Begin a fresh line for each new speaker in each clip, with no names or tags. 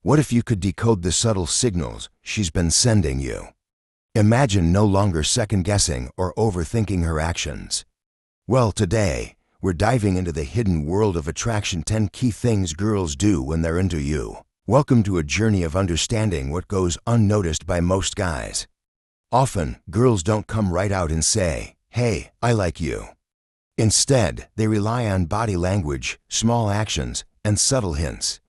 What if you could decode the subtle signals she's been sending you? Imagine no longer second-guessing or overthinking her actions. Well, today, we're diving into the hidden world of attraction, 10 key things girls do when they're into you. Welcome to a journey of understanding what goes unnoticed by most guys. Often, girls don't come right out and say, "Hey, I like you." Instead, they rely on body language, small actions, and subtle hints.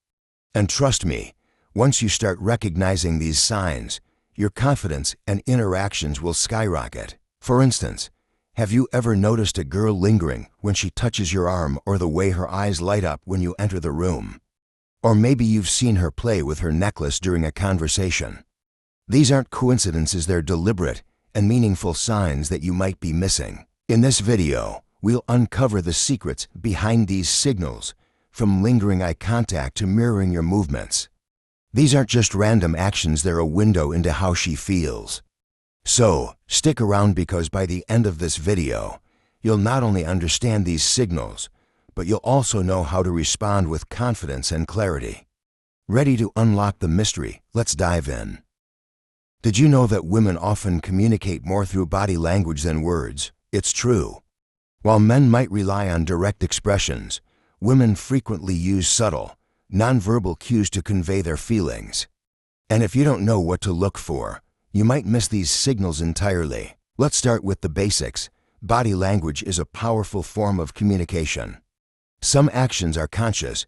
And trust me, once you start recognizing these signs, your confidence and interactions will skyrocket. For instance, have you ever noticed a girl lingering when she touches your arm, or the way her eyes light up when you enter the room? Or maybe you've seen her play with her necklace during a conversation. These aren't coincidences, they're deliberate and meaningful signs that you might be missing. In this video, we'll uncover the secrets behind these signals, from lingering eye contact to mirroring your movements. These aren't just random actions, they're a window into how she feels. So, stick around, because by the end of this video, you'll not only understand these signals, but you'll also know how to respond with confidence and clarity. Ready to unlock the mystery? Let's dive in. Did you know that women often communicate more through body language than words? It's true. While men might rely on direct expressions, women frequently use subtle, nonverbal cues to convey their feelings. And if you don't know what to look for, you might miss these signals entirely. Let's start with the basics. Body language is a powerful form of communication. Some actions are conscious,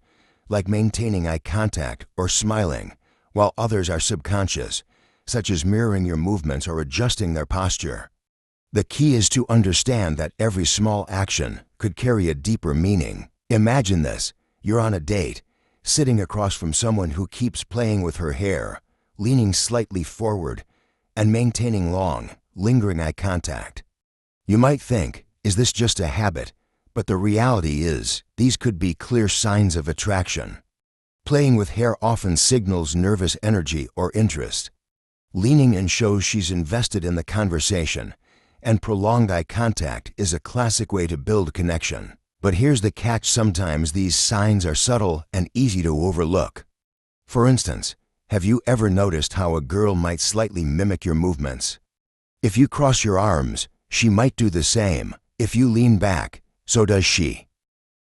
like maintaining eye contact or smiling, while others are subconscious, such as mirroring your movements or adjusting their posture. The key is to understand that every small action could carry a deeper meaning. Imagine this: you're on a date, sitting across from someone who keeps playing with her hair, leaning slightly forward, and maintaining long, lingering eye contact. You might think, is this just a habit? But the reality is, these could be clear signs of attraction. Playing with hair often signals nervous energy or interest. Leaning in shows she's invested in the conversation, and prolonged eye contact is a classic way to build connection. But here's the catch: sometimes these signs are subtle and easy to overlook. For instance, have you ever noticed how a girl might slightly mimic your movements? If you cross your arms, she might do the same. If you lean back, so does she.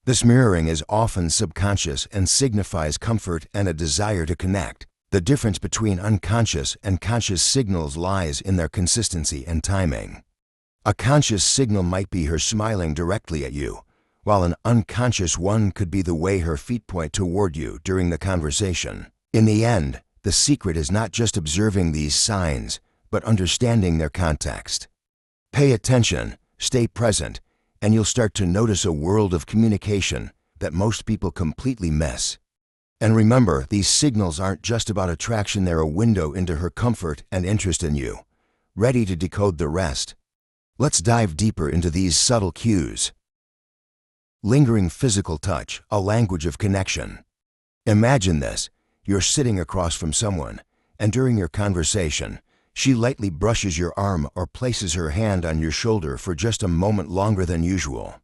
This mirroring is often subconscious and signifies comfort and a desire to connect. The difference between unconscious and conscious signals lies in their consistency and timing. A conscious signal might be her smiling directly at you, while an unconscious one could be the way her feet point toward you during the conversation. In the end, the secret is not just observing these signs, but understanding their context. Pay attention, stay present, and you'll start to notice a world of communication that most people completely miss. And remember, these signals aren't just about attraction, they're a window into her comfort and interest in you. Ready to decode the rest? Let's dive deeper into these subtle cues. Lingering physical touch, a language of connection. Imagine this: you're sitting across from someone, and during your conversation, she lightly brushes your arm or places her hand on your shoulder for just a moment longer than usual.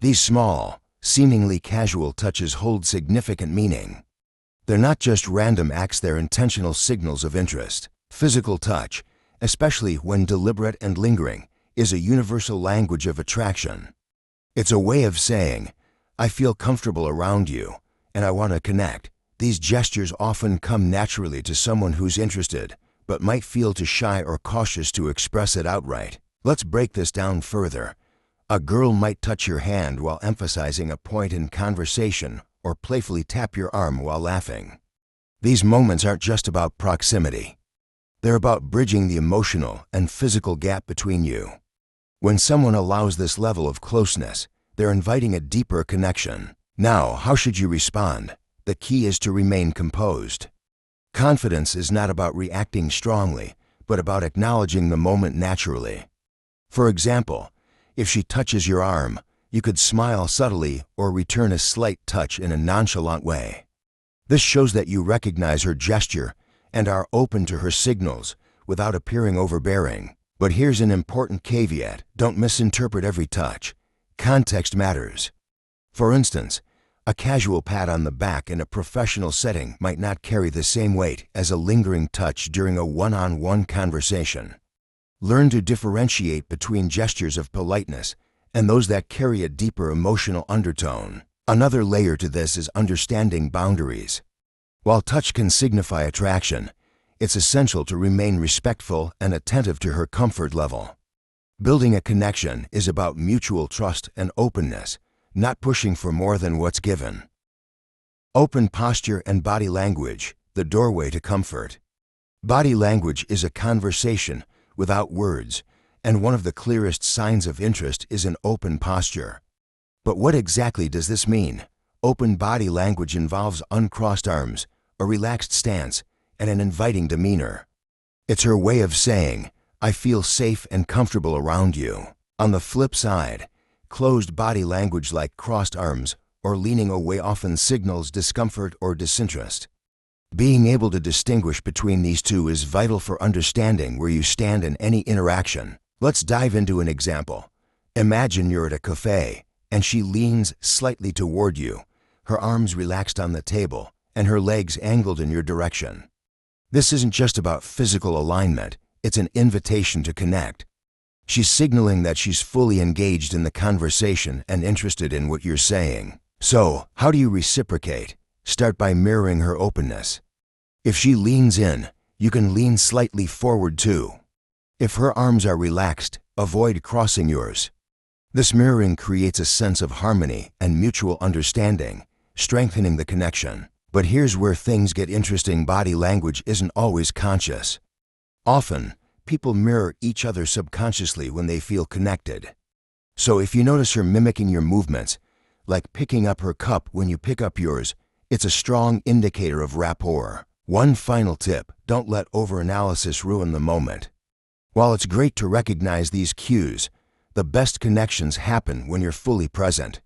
These small, seemingly casual touches hold significant meaning. They're not just random acts, they're intentional signals of interest. Physical touch, especially when deliberate and lingering, is a universal language of attraction. It's a way of saying, "I feel comfortable around you, and I want to connect." These gestures often come naturally to someone who's interested, but might feel too shy or cautious to express it outright. Let's break this down further. A girl might touch your hand while emphasizing a point in conversation, or playfully tap your arm while laughing. These moments aren't just about proximity. They're about bridging the emotional and physical gap between you. When someone allows this level of closeness, they're inviting a deeper connection. Now, how should you respond? The key is to remain composed. Confidence is not about reacting strongly, but about acknowledging the moment naturally. For example, if she touches your arm, you could smile subtly or return a slight touch in a nonchalant way. This shows that you recognize her gesture and are open to her signals without appearing overbearing. But here's an important caveat: don't misinterpret every touch. Context matters. For instance, A casual pat on the back in a professional setting might not carry the same weight as a lingering touch during a one-on-one conversation. Learn to differentiate between gestures of politeness and those that carry a deeper emotional undertone. Another layer to this is understanding boundaries. While touch can signify attraction, it's essential to remain respectful and attentive to her comfort level. Building a connection is about mutual trust and openness, not pushing for more than what's given. Open posture and body language, the doorway to comfort. Body language is a conversation without words, and one of the clearest signs of interest is an open posture. But what exactly does this mean? Open body language involves uncrossed arms, a relaxed stance, and an inviting demeanor. It's her way of saying, "I feel safe and comfortable around you." On the flip side, closed body language like crossed arms or leaning away often signals discomfort or disinterest. Being able to distinguish between these two is vital for understanding where you stand in any interaction. Let's dive into an example. Imagine you're at a cafe, and she leans slightly toward you, her arms relaxed on the table, and her legs angled in your direction. This isn't just about physical alignment, it's an invitation to connect. She's signaling that she's fully engaged in the conversation and interested in what you're saying. So, how do you reciprocate? Start by mirroring her openness. If she leans in, you can lean slightly forward too. If her arms are relaxed, avoid crossing yours. This mirroring creates a sense of harmony and mutual understanding, strengthening the connection. But here's where things get interesting. Body language isn't always conscious. Often, people mirror each other subconsciously when they feel connected. So if you notice her mimicking your movements, like picking up her cup when you pick up yours, it's a strong indicator of rapport. One final tip: don't let overanalysis ruin the moment. While it's great to recognize these cues, the best connections happen when you're fully present.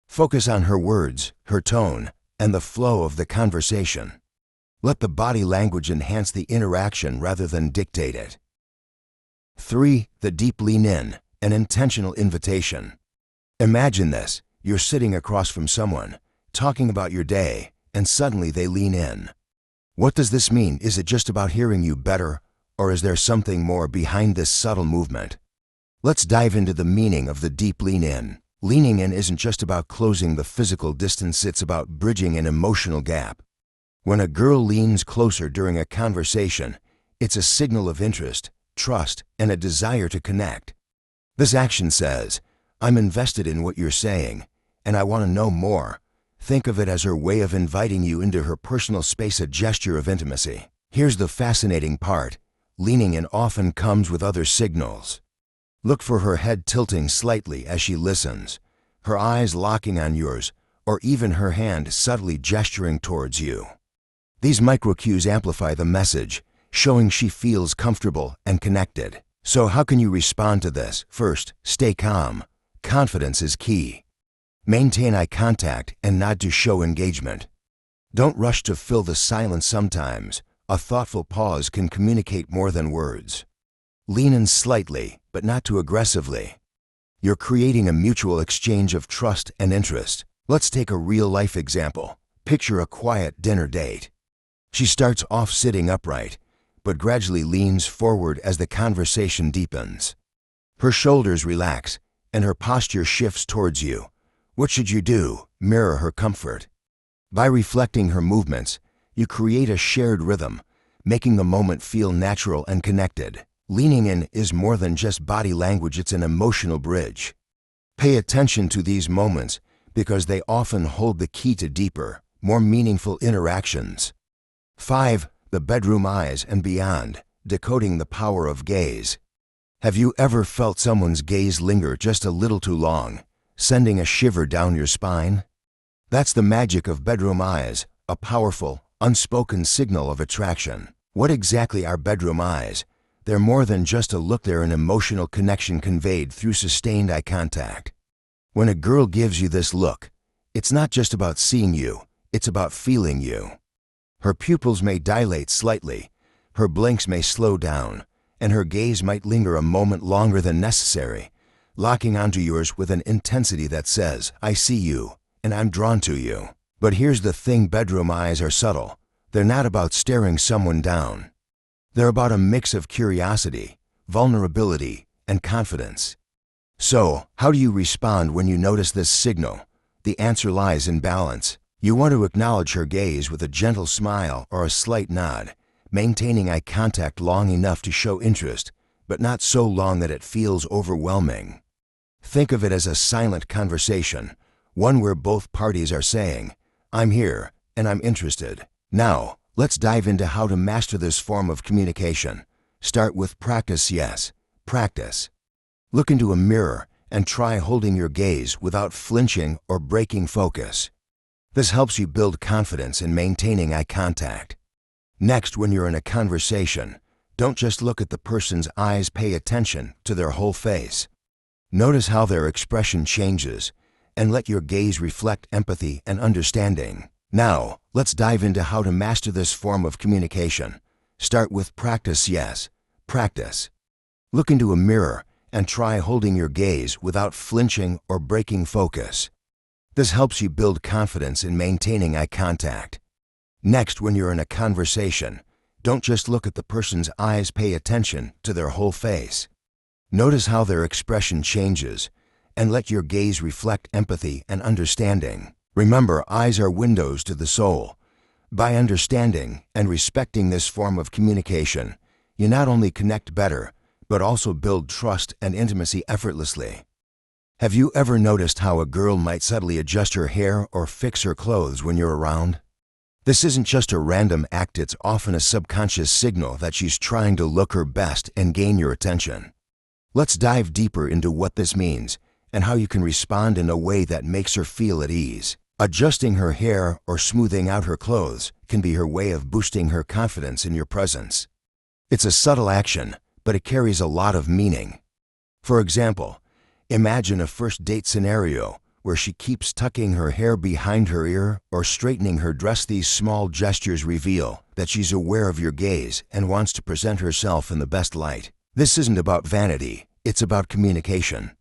Focus on her words, her tone, and the flow of the conversation. Let the body language enhance the interaction rather than dictate it. 3. The deep lean in, an intentional invitation. Imagine this: you're sitting across from someone, talking about your day, and suddenly they lean in. What does this mean? Is it just about hearing you better, or is there something more behind this subtle movement? Let's dive into the meaning of the deep lean in. Leaning in isn't just about closing the physical distance, it's about bridging an emotional gap. When a girl leans closer during a conversation, it's a signal of interest, trust, and a desire to connect. This action says, "I'm invested in what you're saying, and I want to know more." Think of it as her way of inviting you into her personal space, a gesture of intimacy. Here's the fascinating part: leaning in often comes with other signals. Look for her head tilting slightly as she listens, her eyes locking on yours, or even her hand subtly gesturing towards you. These microcues amplify the message, showing she feels comfortable and connected. So how can you respond to this? First, stay calm. Confidence is key. Maintain eye contact and nod to show engagement. Don't rush to fill the silence. Sometimes a thoughtful pause can communicate more than words. Lean in slightly, but not too aggressively. You're creating a mutual exchange of trust and interest. Let's take a real-life example. Picture a quiet dinner date. She starts off sitting upright, but gradually leans forward as the conversation deepens. Her shoulders relax, and her posture shifts towards you. What should you do? Mirror her comfort. By reflecting her movements, you create a shared rhythm, making the moment feel natural and connected. Leaning in is more than just body language, it's an emotional bridge. Pay attention to these moments because they often hold the key to deeper, more meaningful interactions. 5. The bedroom eyes and beyond, decoding the power of gaze. Have you ever felt someone's gaze linger just a little too long, sending a shiver down your spine? That's the magic of bedroom eyes, a powerful, unspoken signal of attraction. What exactly are bedroom eyes? They're more than just a look, they're an emotional connection conveyed through sustained eye contact. When a girl gives you this look, it's not just about seeing you, it's about feeling you. Her pupils may dilate slightly, her blinks may slow down, and her gaze might linger a moment longer than necessary, locking onto yours with an intensity that says, "I see you, and I'm drawn to you. But here's the thing, bedroom eyes are subtle. They're not about staring someone down. They're about a mix of curiosity, vulnerability, and confidence. So, how do you respond when you notice this signal? The answer lies in balance. You want to acknowledge her gaze with a gentle smile or a slight nod, maintaining eye contact long enough to show interest, but not so long that it feels overwhelming. Think of it as a silent conversation, one where both parties are saying, "I'm here, and I'm interested." Now, let's dive into how to master this form of communication. Start with practice, yes, practice. Look into a mirror and try holding your gaze without flinching or breaking focus. This helps you build confidence in maintaining eye contact. Next, when you're in a conversation, don't just look at the person's eyes, pay attention to their whole face. Notice how their expression changes, and let your gaze reflect empathy and understanding. Now, let's dive into how to master this form of communication. Start with practice, yes, practice. Look into a mirror and try holding your gaze without flinching or breaking focus. This helps you build confidence in maintaining eye contact. Next, when you're in a conversation, don't just look at the person's eyes, pay attention to their whole face. Notice how their expression changes, and let your gaze reflect empathy and understanding. Remember, eyes are windows to the soul. By understanding and respecting this form of communication, you not only connect better, but also build trust and intimacy effortlessly. Have you ever noticed how a girl might subtly adjust her hair or fix her clothes when you're around? This isn't just a random act, it's often a subconscious signal that she's trying to look her best and gain your attention. Let's dive deeper into what this means and how you can respond in a way that makes her feel at ease. Adjusting her hair or smoothing out her clothes can be her way of boosting her confidence in your presence. It's a subtle action, but it carries a lot of meaning. For example, imagine a first date scenario where she keeps tucking her hair behind her ear or straightening her dress. These small gestures reveal that she's aware of your gaze and wants to present herself in the best light. This isn't about vanity, it's about communication.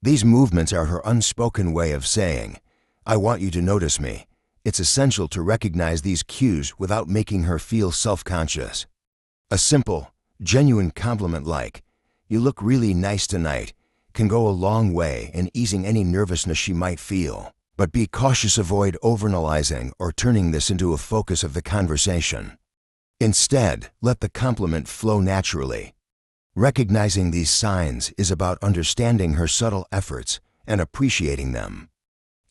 These movements are her unspoken way of saying, "I want you to notice me." It's essential to recognize these cues without making her feel self-conscious. A simple, genuine compliment like, "You look really nice tonight," can go a long way in easing any nervousness she might feel. But be cautious, avoid overanalyzing or turning this into a focus of the conversation. Instead, let the compliment flow naturally. Recognizing these signs is about understanding her subtle efforts and appreciating them.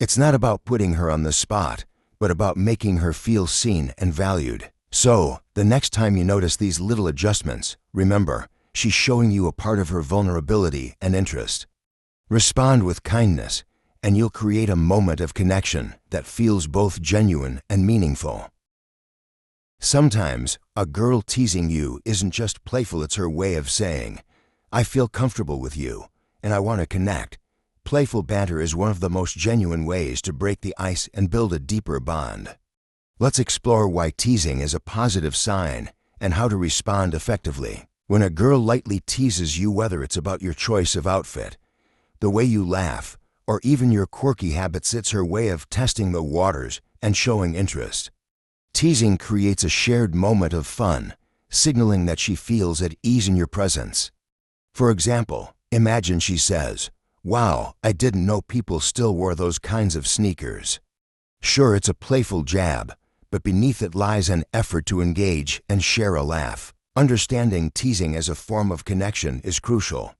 It's not about putting her on the spot, but about making her feel seen and valued. So, the next time you notice these little adjustments, remember, she's showing you a part of her vulnerability and interest. Respond with kindness, and you'll create a moment of connection that feels both genuine and meaningful. Sometimes, a girl teasing you isn't just playful, it's her way of saying, "I feel comfortable with you, and I want to connect." Playful banter is one of the most genuine ways to break the ice and build a deeper bond. Let's explore why teasing is a positive sign and how to respond effectively. When a girl lightly teases you, whether it's about your choice of outfit, the way you laugh, or even your quirky habits, it's her way of testing the waters and showing interest. Teasing creates a shared moment of fun, signaling that she feels at ease in your presence. For example, imagine she says, "Wow, I didn't know people still wore those kinds of sneakers." Sure, it's a playful jab, but beneath it lies an effort to engage and share a laugh. Understanding teasing as a form of connection is crucial.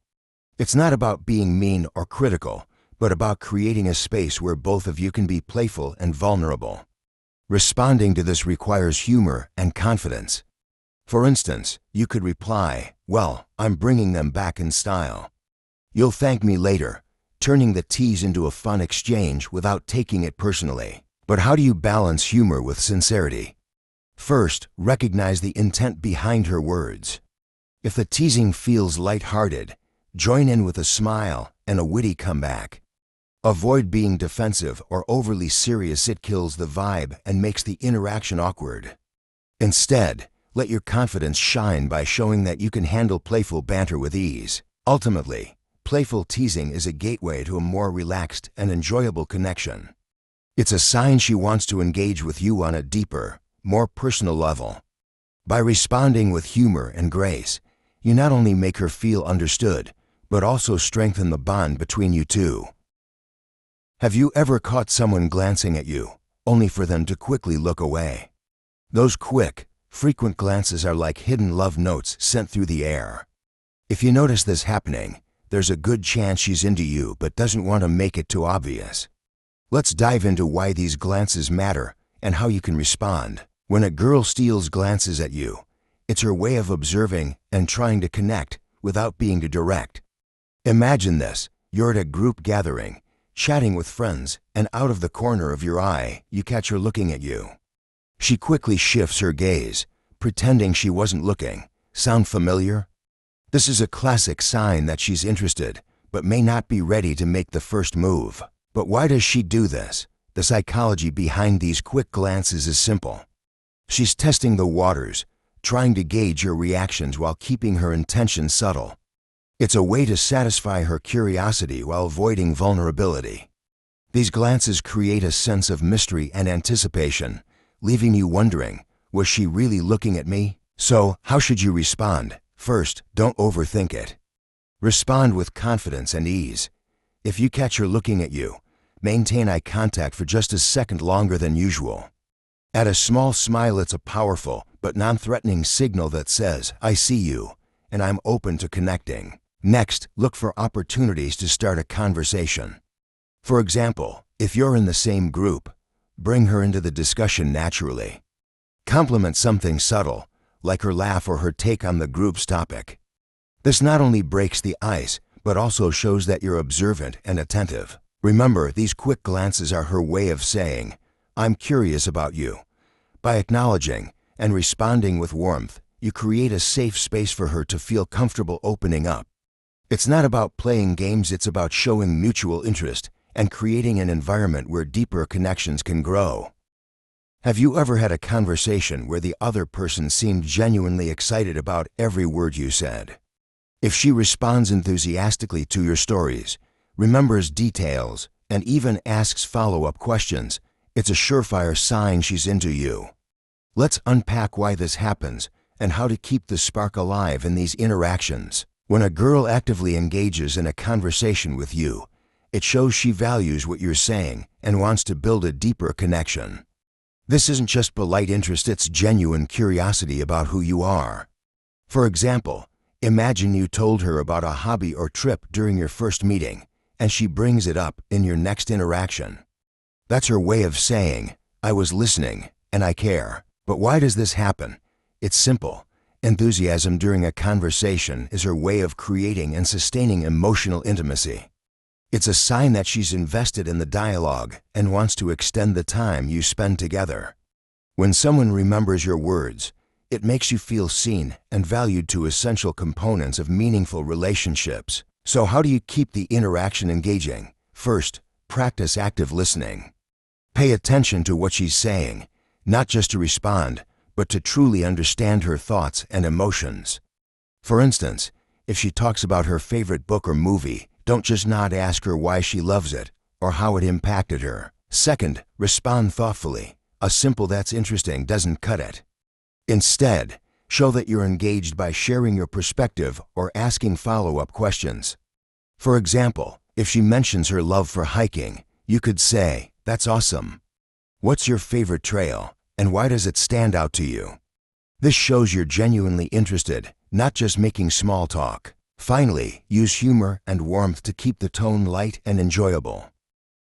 It's not about being mean or critical, but about creating a space where both of you can be playful and vulnerable. Responding to this requires humor and confidence. For instance, you could reply, "Well, I'm bringing them back in style. You'll thank me later," turning the tease into a fun exchange without taking it personally. But how do you balance humor with sincerity? First, recognize the intent behind her words. If the teasing feels lighthearted, join in with a smile and a witty comeback. Avoid being defensive or overly serious, it kills the vibe and makes the interaction awkward. Instead, let your confidence shine by showing that you can handle playful banter with ease. Ultimately, playful teasing is a gateway to a more relaxed and enjoyable connection. It's a sign she wants to engage with you on a deeper, more personal level. By responding with humor and grace, you not only make her feel understood, but also strengthen the bond between you two. Have you ever caught someone glancing at you, only for them to quickly look away? Those quick, frequent glances are like hidden love notes sent through the air. If you notice this happening, there's a good chance she's into you but doesn't want to make it too obvious. Let's dive into why these glances matter and how you can respond. When a girl steals glances at you, it's her way of observing and trying to connect without being too direct. Imagine this: you're at a group gathering, chatting with friends, and out of the corner of your eye, you catch her looking at you. She quickly shifts her gaze, pretending she wasn't looking. Sound familiar? This is a classic sign that she's interested, but may not be ready to make the first move. But why does she do this? The psychology behind these quick glances is simple. She's testing the waters, trying to gauge your reactions while keeping her intentions subtle. It's a way to satisfy her curiosity while avoiding vulnerability. These glances create a sense of mystery and anticipation, leaving you wondering, was she really looking at me? So, how should you respond? First, don't overthink it. Respond with confidence and ease. If you catch her looking at you, maintain eye contact for just a second longer than usual. Add a small smile. It's a powerful but non-threatening signal that says, I see you, and I'm open to connecting. Next, look for opportunities to start a conversation. For example, if you're in the same group, bring her into the discussion naturally. Compliment something subtle, like her laugh or her take on the group's topic. This not only breaks the ice, but also shows that you're observant and attentive. Remember, these quick glances are her way of saying, I'm curious about you. By acknowledging and responding with warmth, you create a safe space for her to feel comfortable opening up. It's not about playing games, it's about showing mutual interest and creating an environment where deeper connections can grow. Have you ever had a conversation where the other person seemed genuinely excited about every word you said? If she responds enthusiastically to your stories, remembers details, and even asks follow-up questions, it's a surefire sign she's into you. Let's unpack why this happens and how to keep the spark alive in these interactions. When a girl actively engages in a conversation with you, it shows she values what you're saying and wants to build a deeper connection. This isn't just polite interest, it's genuine curiosity about who you are. For example, imagine you told her about a hobby or trip during your first meeting, and she brings it up in your next interaction. That's her way of saying, I was listening, and I care. But why does this happen? It's simple. Enthusiasm during a conversation is her way of creating and sustaining emotional intimacy. It's a sign that she's invested in the dialogue and wants to extend the time you spend together. When someone remembers your words, it makes you feel seen and valued, two essential components of meaningful relationships. So how do you keep the interaction engaging? First, practice active listening. Pay attention to what she's saying, not just to respond, but to truly understand her thoughts and emotions. For instance, if she talks about her favorite book or movie, don't just nod. Ask her why she loves it or how it impacted her. Second, respond thoughtfully. A simple "that's interesting" doesn't cut it. Instead, show that you're engaged by sharing your perspective or asking follow-up questions. For example, if she mentions her love for hiking, you could say, "That's awesome. What's your favorite trail, and why does it stand out to you?" This shows you're genuinely interested, not just making small talk. Finally, use humor and warmth to keep the tone light and enjoyable.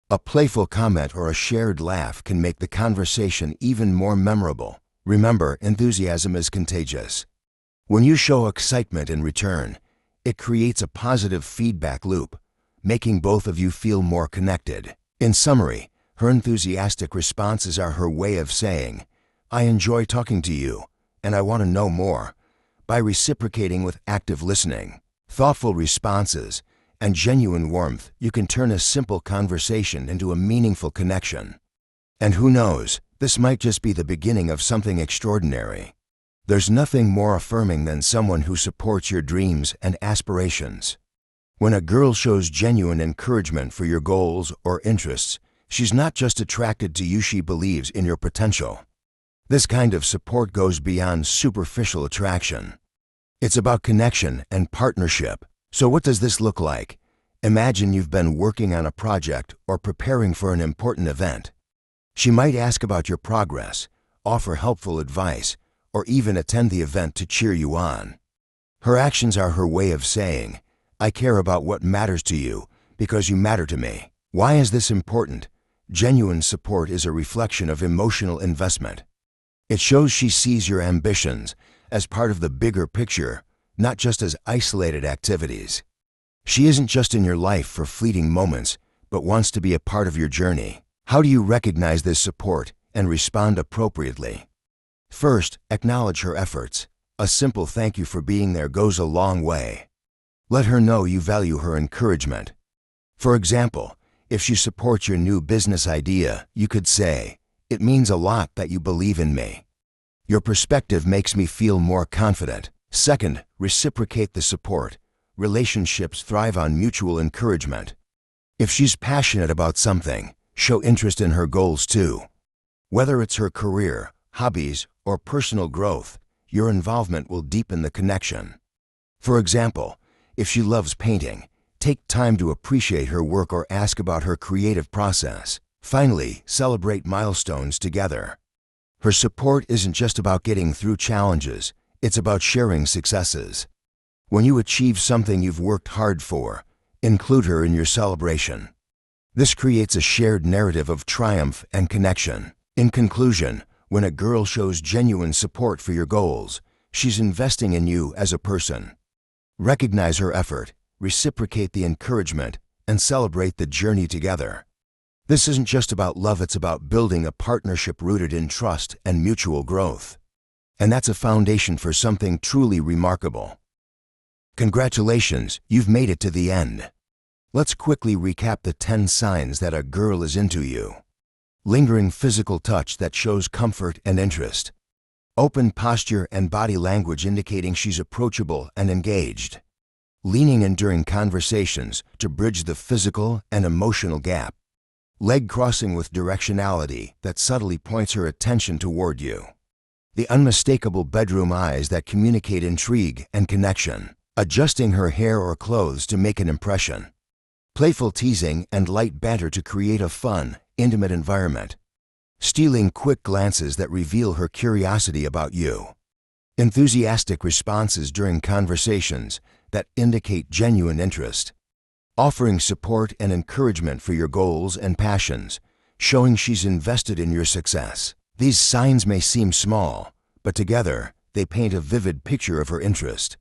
A playful comment or a shared laugh can make the conversation even more memorable. Remember, enthusiasm is contagious. When you show excitement in return, it creates a positive feedback loop, making both of you feel more connected. In summary, her enthusiastic responses are her way of saying, "I enjoy talking to you, and I want to know more." By reciprocating with active listening, thoughtful responses, and genuine warmth, you can turn a simple conversation into a meaningful connection. And who knows, this might just be the beginning of something extraordinary. There's nothing more affirming than someone who supports your dreams and aspirations. When a girl shows genuine encouragement for your goals or interests, She's not just attracted to you, she believes in your potential. This kind of support goes beyond superficial attraction. It's about connection and partnership. So what does this look like? Imagine you've been working on a project or preparing for an important event. She might ask about your progress, offer helpful advice, or even attend the event to cheer you on. Her actions are her way of saying, I care about what matters to you because you matter to me. Why is this important? Genuine support is a reflection of emotional investment. It shows she sees your ambitions as part of the bigger picture, not just as isolated activities. She isn't just in your life for fleeting moments, but wants to be a part of your journey. How do you recognize this support and respond appropriately? First, acknowledge her efforts. A simple thank you for being there goes a long way. Let her know you value her encouragement. For example, if she supports your new business idea, you could say, "It means a lot that you believe in me. Your perspective makes me feel more confident." Second, reciprocate the support. Relationships thrive on mutual encouragement. If she's passionate about something, show interest in her goals too. Whether it's her career, hobbies, or personal growth, your involvement will deepen the connection. For example, if she loves painting, take time to appreciate her work or ask about her creative process. Finally, celebrate milestones together. Her support isn't just about getting through challenges, it's about sharing successes. When you achieve something you've worked hard for, include her in your celebration. This creates a shared narrative of triumph and connection. In conclusion, when a girl shows genuine support for your goals, she's investing in you as a person. Recognize her effort, reciprocate the encouragement, and celebrate the journey together. This isn't just about love, it's about building a partnership rooted in trust and mutual growth. And that's a foundation for something truly remarkable. Congratulations, you've made it to the end. Let's quickly recap the 10 signs that a girl is into you. Lingering physical touch that shows comfort and interest. Open posture and body language indicating she's approachable and engaged. Leaning in during conversations to bridge the physical and emotional gap. Leg crossing with directionality that subtly points her attention toward you. The unmistakable bedroom eyes that communicate intrigue and connection. Adjusting her hair or clothes to make an impression. Playful teasing and light banter to create a fun, intimate environment. Stealing quick glances that reveal her curiosity about you. Enthusiastic responses during conversations that indicate genuine interest. Offering support and encouragement for your goals and passions, showing she's invested in your success. These signs may seem small, but together they paint a vivid picture of her interest.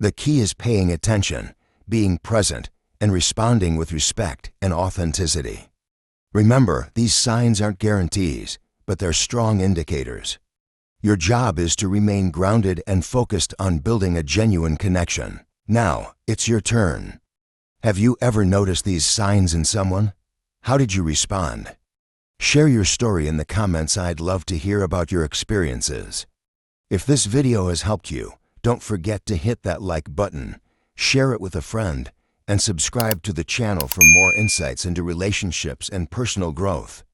The key is paying attention, being present, and responding with respect and authenticity. Remember, these signs aren't guarantees, but they're strong indicators. Your job is to remain grounded and focused on building a genuine connection. Now, it's your turn. Have you ever noticed these signs in someone? How did you respond? Share your story in the comments. I'd love to hear about your experiences. If this video has helped you, don't forget to hit that like button, share it with a friend, and subscribe to the channel for more insights into relationships and personal growth.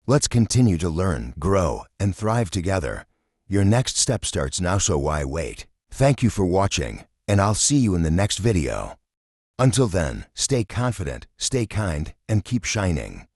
Let's continue to learn, grow, and thrive together. Your next step starts now, so why wait? Thank you for watching, and I'll see you in the next video. Until then, stay confident, stay kind, and keep shining.